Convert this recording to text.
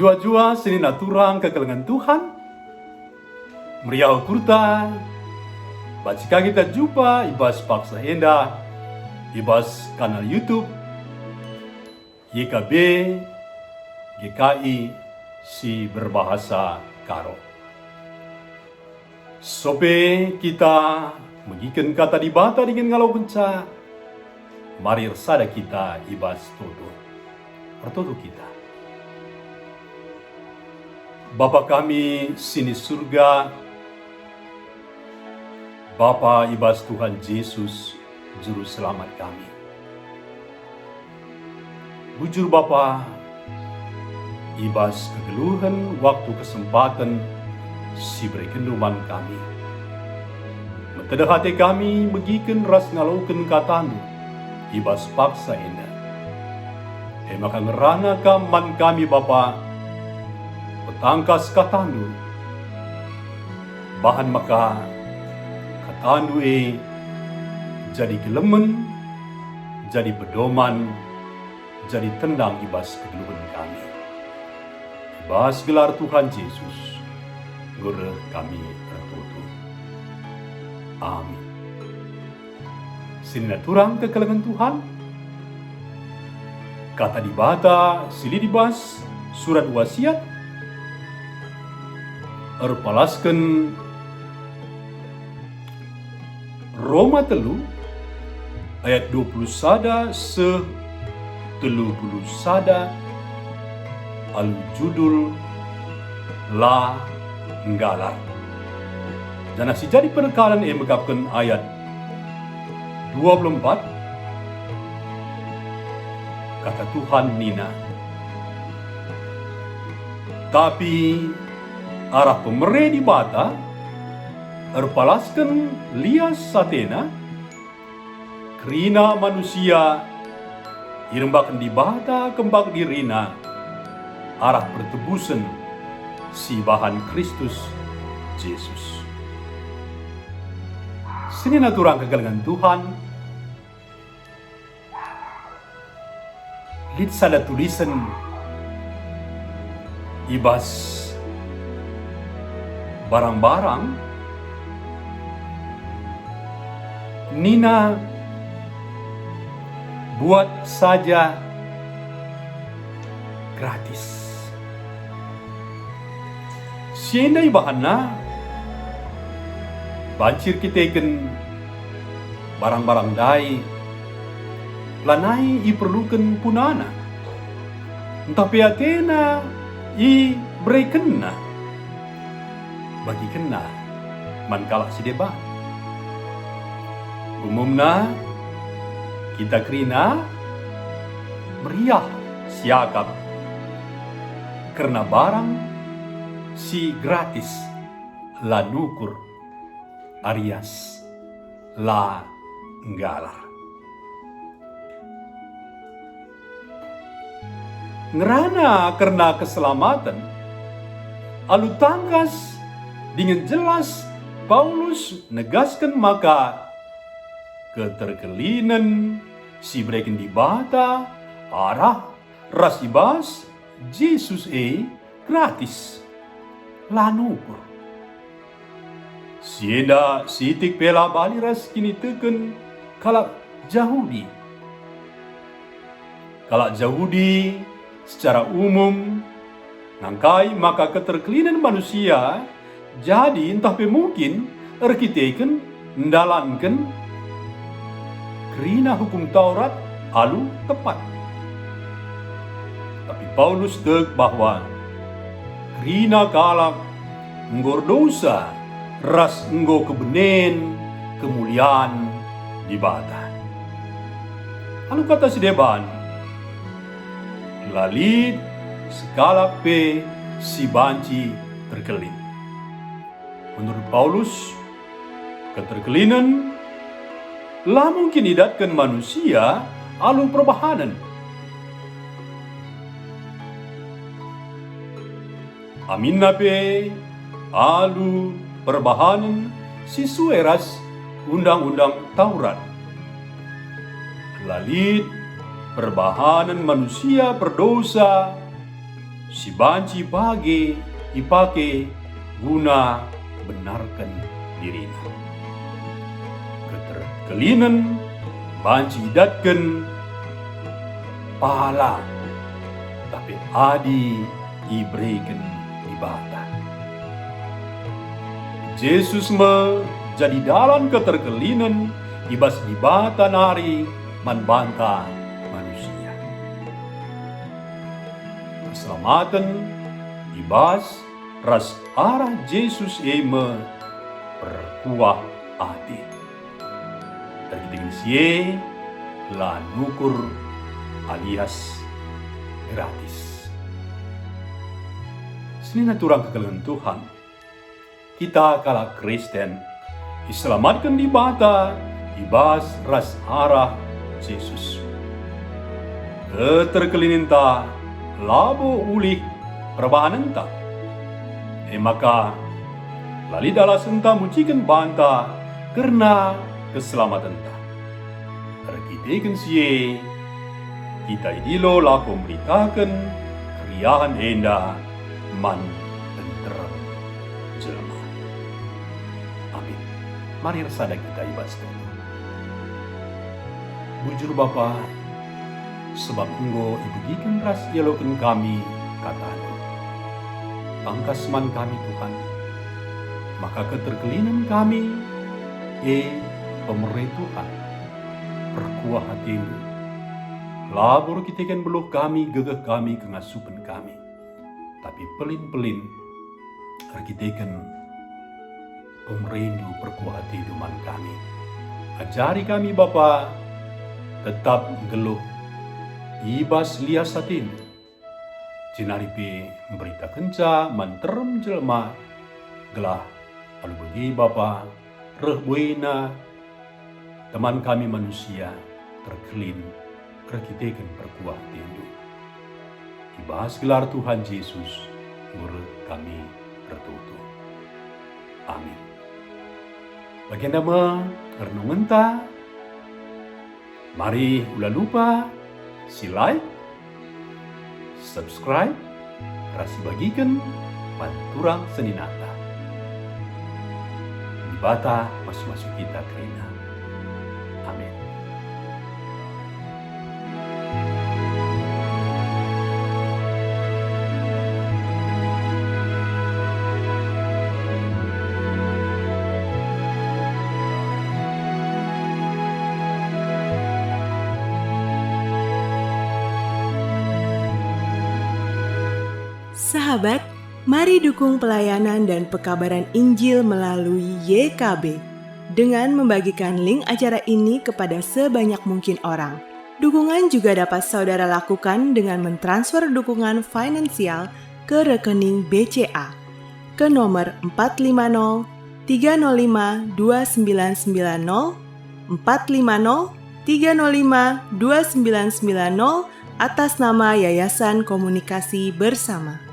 Jua-jua sini naturang kekelengan Tuhan. Meriah kurta. Bacika kita jumpa ibas paksa henda. Ibas kanal YouTube. YKB GKI si berbahasa Karo. Sope kita mengikan kata di bata dengan ngalau benca. Mari resada kita ibas toto. Pertoto kita. Bapa kami sini surga. Bapa ibas Tuhan Yesus juru selamat kami. Bujur Bapa, ibas kegeluhan waktu kesempatan si berikan ruman kami. Mentedah hati kami megikan ras ngalaukan katanu, ibas paksa indah. Maka ngerana kaman kami Bapa, petangkas katanu. Bahan maka katanu jadi gelemen, jadi pedoman, jadi tendang ibas kegeluhan kami. Ibas gelar Tuhan Yesus, gureh kami tertutup. Amin. Sini turang kekelengan Tuhan. Kata di bata sili dibas surat wasiat. Erpalaskan Roma telu ayat 20 sada se 30 sada alu judul La Nggalar. Dan si jadi penekanan megapkan ayat 24 kata Tuhan Nina. Tapi arah pemere di bata erpalaskan lias satena kerina manusia irembakan di bata kembang dirina arah pertebusan si bahan Kristus Yesus. Sini naturang kegelengan Tuhan. Lid sada tulisan ibas barang-barang Nina buat saja gratis. Siendai bahanna bancir kita ikan barang-barang dai lanai iperlukan punana. Entah piatena i brekenna bagi kena mankalak si debat. Umumna kita kerina meriah siakap karena barang si gratis la nukur arias la nggalar. Ngerana karena keselamatan alu tangkas dengan jelas Paulus negaskan maka keterkelinan si breken di bata arah ras ibas Yesus gratis lanukur. Sienda sitik pela bali ras kini teken kalak Yahudi. Kalak Yahudi secara umum nangkai maka keterkelinan manusia jadi entah mungkin erkiteken mendalankan kerina hukum Taurat alu tepat. Tapi Paulus dek bahwa kerina kalak enggor dosa ras enggo kebenen kemuliaan di bata. Alu kata si deban lalit sekalak pe si banci terkelin. Menurut Paulus, keterkelinan lah mungkin idatkan manusia alu perbahanan. Amin nape alu perbahanan sesuai ras undang-undang Taurat. Lalit perbahanan manusia berdosa si banci bage ipake guna benarkan dirina. Keterkelinan banci idatkan pahala, tapi adi iberikan dibata. Yesus jadi dalam keterkelinan ibas dibata nari manbanta manusia. Keselamatan ibas ras arah Yesus eme perkuah hati. Terkiting sie la nukur alias gratis. Sini naturang kekalian Tuhan, kita kala Kristen diselamatkan di bata ibas ras arah Yesus. Keterkelininta labo ulih perbahananta. Maka lali dala senta mucikan banta karena keselamatan ta. Terkitekan sie kita idilo lako memberitakan keriahan enda man tenteram jelma. Amin. Mari resada kita ibas toto. Bujur Bapa, sebab enggo ibugikan ras yalokan kami katakan. Pangkasman kami Tuhan, maka keterkelinan kami, pemerintah Tuhan, perkuah hatimu. Labur kita kan beluh kami, gegeh kami, kengasupan kami. Tapi pelin-pelin, kita kan pemerintah perkuah hati duman kami. Ajari kami Bapa, tetap geluh, ibas lias hatimu. Cinaripi berita kenca manterem jelma gelah alu bagi Bapa reh buina teman kami manusia terkelin kerkitekan perkuah tindu ibas gelar Tuhan Yesus murid kami tertutup. Amin. Bagian nama renungan ta, mari ulah lupa si like, subscribe, rasi bagikan, panturang seninata. Dibata masuk-masuk kita kerina. Amin. Sahabat, mari dukung pelayanan dan pekabaran Injil melalui YKB dengan membagikan link acara ini kepada sebanyak mungkin orang. Dukungan juga dapat saudara lakukan dengan mentransfer dukungan finansial ke rekening BCA ke nomor 450 305 2990 450 305 2990 atas nama Yayasan Komunikasi Bersama.